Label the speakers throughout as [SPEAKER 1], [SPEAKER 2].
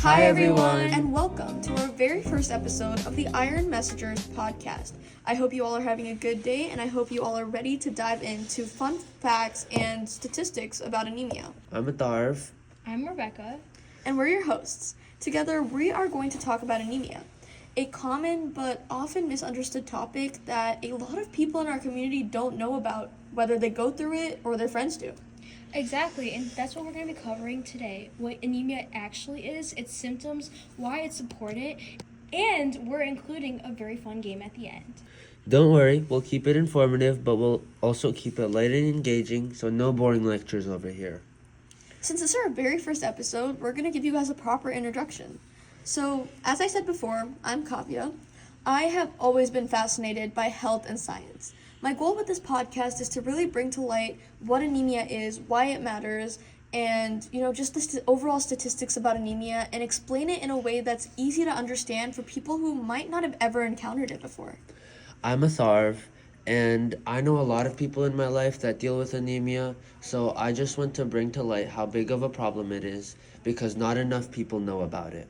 [SPEAKER 1] Hi everyone!
[SPEAKER 2] And welcome to our very first episode of the Iron Messengers podcast. I hope you all are having a good day, and I hope you all are ready to dive into fun facts and statistics about anemia.
[SPEAKER 1] I'm Adarv.
[SPEAKER 3] I'm Rebecca.
[SPEAKER 2] And we're your hosts. Together, we are going to talk about anemia, a common but often misunderstood topic that a lot of people in our community don't know about, whether they go through it or their friends do.
[SPEAKER 3] Exactly, and that's what we're going to be covering today. What anemia actually is, its symptoms, why it's important, and we're including a very fun game at the end.
[SPEAKER 1] Don't worry, we'll keep it informative, but we'll also keep it light and engaging, so no boring lectures over here.
[SPEAKER 2] Since this is our very first episode, we're going to give you guys a proper introduction. So, as I said before, I'm Kavya. I have always been fascinated by health and science. My goal with this podcast is to really bring to light what anemia is, why it matters, and, just the overall statistics about anemia, and explain it in a way that's easy to understand for people who might not have ever encountered it before.
[SPEAKER 1] I'm Atharv, and I know a lot of people in my life that deal with anemia, so I just want to bring to light how big of a problem it is, because not enough people know about it.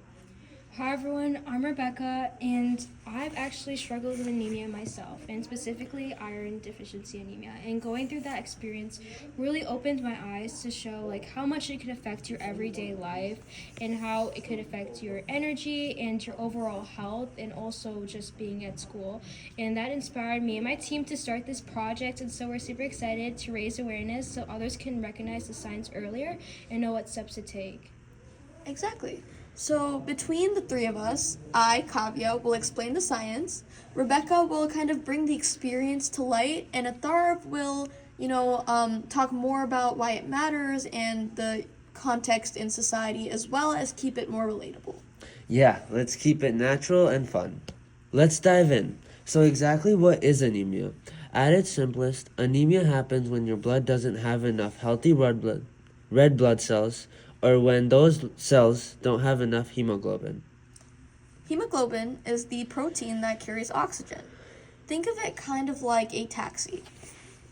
[SPEAKER 3] Hi everyone, I'm Rebecca, and I've actually struggled with anemia myself, and specifically iron deficiency anemia. And going through that experience really opened my eyes to show how much it could affect your everyday life and how it could affect your energy and your overall health and also just being at school. And that inspired me and my team to start this project, and so we're super excited to raise awareness so others can recognize the signs earlier and know what steps to take.
[SPEAKER 2] Exactly. So between the three of us, I, Kavya, will explain the science, Rebecca will kind of bring the experience to light, and Atharv will, talk more about why it matters and the context in society, as well as keep it more relatable.
[SPEAKER 1] Yeah, let's keep it natural and fun. Let's dive in. So exactly what is anemia? At its simplest, anemia happens when your blood doesn't have enough healthy red blood cells, or when those cells don't have enough hemoglobin.
[SPEAKER 2] Hemoglobin is the protein that carries oxygen. Think of it kind of like a taxi.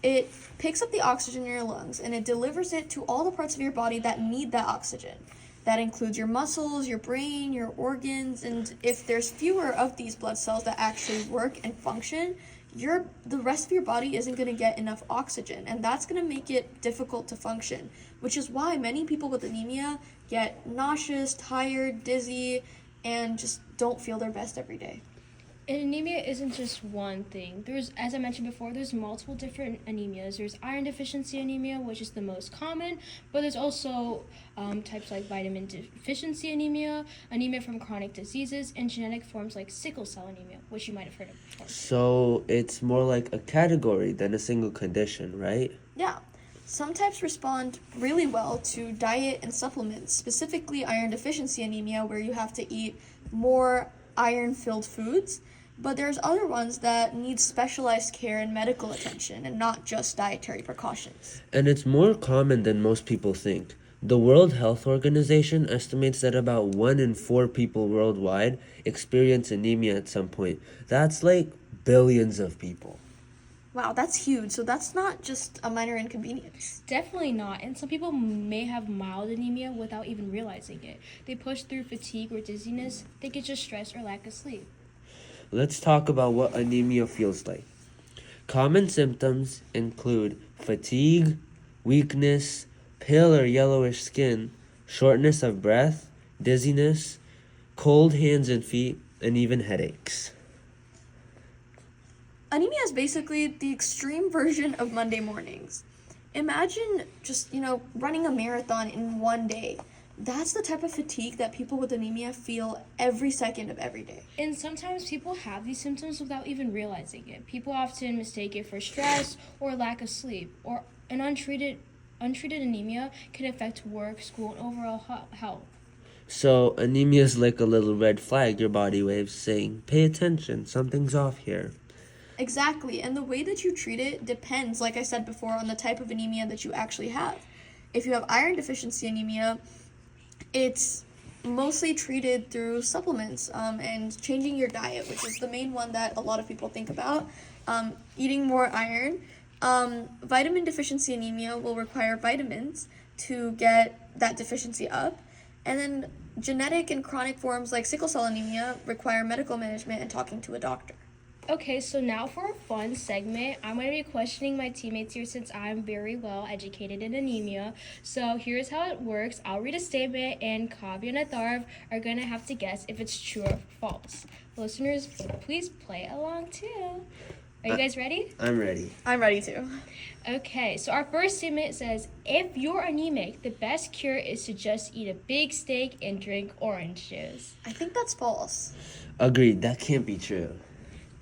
[SPEAKER 2] It picks up the oxygen in your lungs and it delivers it to all the parts of your body that need that oxygen. That includes your muscles, your brain, your organs, and if there's fewer of these blood cells that actually work and function, the rest of your body isn't going to get enough oxygen, and that's going to make it difficult to function, which is why many people with anemia get nauseous, tired, dizzy, and just don't feel their best every day.
[SPEAKER 3] And anemia isn't just one thing. As I mentioned before, there's multiple different anemias. There's iron deficiency anemia, which is the most common, but there's also types like vitamin deficiency anemia, anemia from chronic diseases, and genetic forms like sickle cell anemia, which you might have heard of before.
[SPEAKER 1] So it's more like a category than a single condition, right?
[SPEAKER 2] Yeah. Some types respond really well to diet and supplements, specifically iron deficiency anemia, where you have to eat more iron-filled foods, but there's other ones that need specialized care and medical attention and not just dietary precautions.
[SPEAKER 1] And it's more common than most people think. The World Health Organization estimates that about 1 in 4 people worldwide experience anemia at some point. That's like billions of people.
[SPEAKER 2] Wow, that's huge. So that's not just a minor inconvenience.
[SPEAKER 3] Definitely not. And some people may have mild anemia without even realizing it. They push through fatigue or dizziness, think it's just stress or lack of sleep.
[SPEAKER 1] Let's talk about what anemia feels like. Common symptoms include fatigue, weakness, pale or yellowish skin, shortness of breath, dizziness, cold hands and feet, and even headaches.
[SPEAKER 2] Anemia is basically the extreme version of Monday mornings. Imagine just, running a marathon in one day. That's the type of fatigue that people with anemia feel every second of every day.
[SPEAKER 3] And sometimes people have these symptoms without even realizing it. People often mistake it for stress or lack of sleep, or an untreated anemia can affect work, school, and overall health.
[SPEAKER 1] So anemia is like a little red flag your body waves saying, pay attention, something's off here.
[SPEAKER 2] Exactly, and the way that you treat it depends, like I said before, on the type of anemia that you actually have. If you have iron deficiency anemia, it's mostly treated through supplements and changing your diet, which is the main one that a lot of people think about. Eating more iron. Vitamin deficiency anemia will require vitamins to get that deficiency up. And then Genetic and chronic forms like sickle cell anemia require medical management and talking to a doctor.
[SPEAKER 3] Okay, so now for a fun segment, I'm going to be questioning my teammates here since I'm very well educated in anemia. So here's how it works. I'll read a statement, and Kavi and Atharv are going to have to guess if it's true or false. Listeners, please play along too. Are you guys ready?
[SPEAKER 1] I'm ready.
[SPEAKER 2] I'm ready to.
[SPEAKER 3] Okay, so our first statement says, if you're anemic, the best cure is to just eat a big steak and drink orange juice.
[SPEAKER 2] I think that's false.
[SPEAKER 1] Agreed. That can't be true.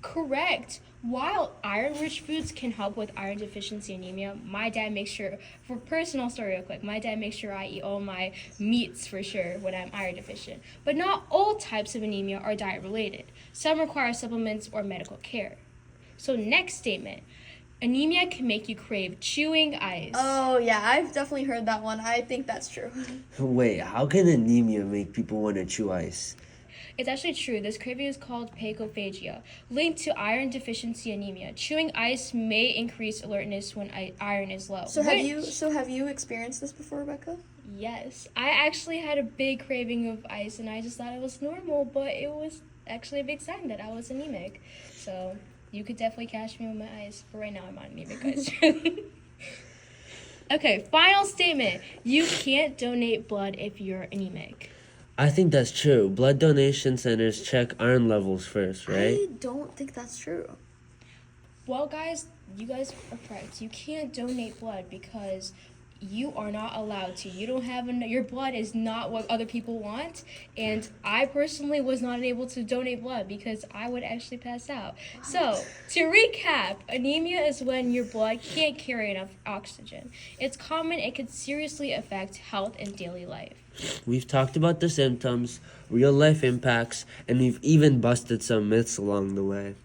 [SPEAKER 3] Correct. While iron-rich foods can help with iron deficiency anemia, my dad makes sure, for personal story real quick, my dad makes sure I eat all my meats for sure when I'm iron deficient. But not all types of anemia are diet-related. Some require supplements or medical care. So next statement, anemia can make you crave chewing ice.
[SPEAKER 2] Oh, yeah, I've definitely heard that one. I think that's true.
[SPEAKER 1] Wait, how can anemia make people want to chew ice?
[SPEAKER 3] It's actually true. This craving is called pagophagia, linked to iron deficiency anemia. Chewing ice may increase alertness when iron is low.
[SPEAKER 2] So have you experienced this before, Rebecca?
[SPEAKER 3] Yes. I actually had a big craving of ice, and I just thought it was normal, but it was actually a big sign that I was anemic. So you could definitely catch me with my ice. But right now I'm on anemic ice. Okay, final statement. You can't donate blood if you're anemic.
[SPEAKER 1] I think that's true. Blood donation centers check iron levels first, right?
[SPEAKER 2] I don't think that's true.
[SPEAKER 3] Well, guys, you guys are correct. You can't donate blood because you are not allowed to. You don't have your blood is not what other people want, and I personally was not able to donate blood because I would actually pass out. So, to recap, anemia is when your blood can't carry enough oxygen. It's common. It could seriously affect health and daily life.
[SPEAKER 1] We've talked about the symptoms, real life impacts, and we've even busted some myths along the way.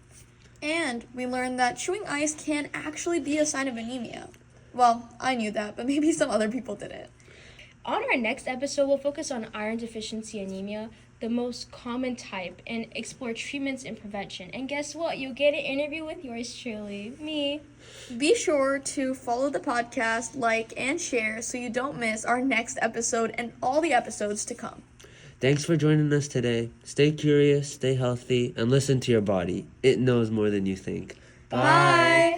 [SPEAKER 2] And we learned that chewing ice can actually be a sign of anemia. Well, I knew that, but maybe some other people didn't.
[SPEAKER 3] On our next episode, we'll focus on iron deficiency anemia, the most common type, and explore treatments and prevention. And guess what? You'll get an interview with yours truly, me.
[SPEAKER 2] Be sure to follow the podcast, like, and share so you don't miss our next episode and all the episodes to come.
[SPEAKER 1] Thanks for joining us today. Stay curious, stay healthy, and listen to your body. It knows more than you think.
[SPEAKER 2] Bye.